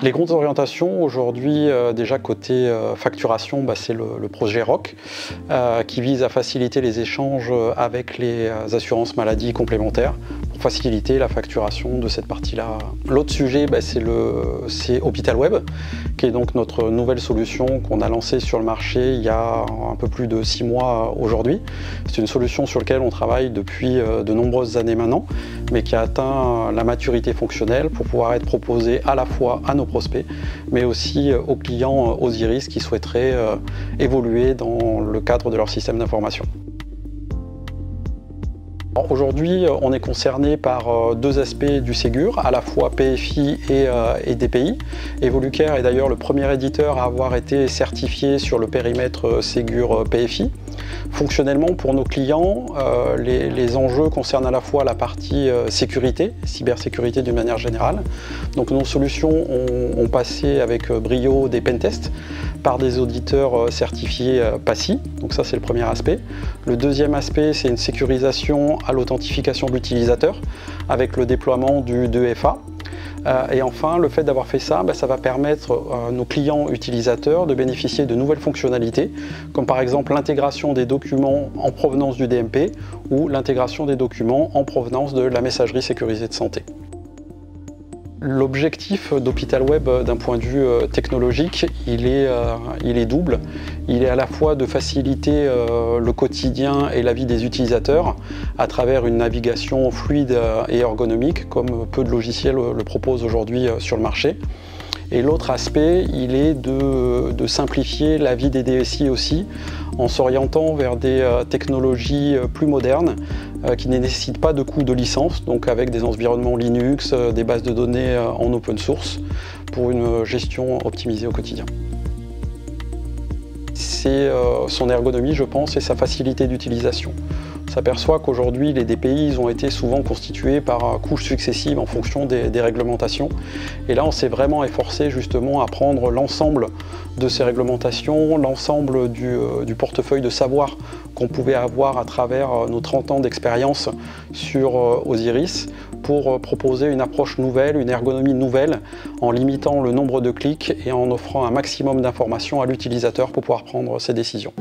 Les grandes orientations aujourd'hui, déjà côté facturation, c'est le projet ROC qui vise à faciliter les échanges avec les assurances maladie complémentaires pour faciliter la facturation de cette partie-là. L'autre sujet, c'est Hôpital Web, qui est donc notre nouvelle solution qu'on a lancée sur le marché il y a un peu plus de 6 mois aujourd'hui. C'est une solution sur laquelle on travaille depuis de nombreuses années maintenant, mais qui a atteint la maturité fonctionnelle pour pouvoir être proposée à la fois à nos prospects, mais aussi aux clients Osiris qui souhaiteraient évoluer dans le cadre de leur système d'information. Aujourd'hui, on est concerné par deux aspects du Ségur, à la fois PFI et DPI. Evolucare est d'ailleurs le premier éditeur à avoir été certifié sur le périmètre Ségur PFI. Fonctionnellement, pour nos clients, les enjeux concernent à la fois la partie sécurité, cybersécurité d'une manière générale. Donc nos solutions ont passé avec brio des pentests par des auditeurs certifiés PASI. Donc ça, c'est le premier aspect. Le deuxième aspect, c'est une sécurisation à l'authentification de l'utilisateur avec le déploiement du 2FA. Et enfin, le fait d'avoir fait ça, ça va permettre à nos clients utilisateurs de bénéficier de nouvelles fonctionnalités, comme par exemple l'intégration des documents en provenance du DMP ou l'intégration des documents en provenance de la messagerie sécurisée de santé. L'objectif d'Hôpital Web d'un point de vue technologique, il est double. Il est à la fois de faciliter le quotidien et la vie des utilisateurs à travers une navigation fluide et ergonomique, comme peu de logiciels le proposent aujourd'hui sur le marché. Et l'autre aspect, il est de simplifier la vie des DSI aussi, en s'orientant vers des technologies plus modernes qui ne nécessitent pas de coût de licence, donc avec des environnements Linux, des bases de données en open source, pour une gestion optimisée au quotidien. C'est son ergonomie, je pense, et sa facilité d'utilisation. On s'aperçoit qu'aujourd'hui, les DPI ont été souvent constitués par couches successives en fonction des réglementations. Et là, on s'est vraiment efforcé justement à prendre l'ensemble de ces réglementations, l'ensemble du portefeuille de savoir qu'on pouvait avoir à travers nos 30 ans d'expérience sur Osiris pour proposer une approche nouvelle, une ergonomie nouvelle, en limitant le nombre de clics et en offrant un maximum d'informations à l'utilisateur pour pouvoir prendre ses décisions.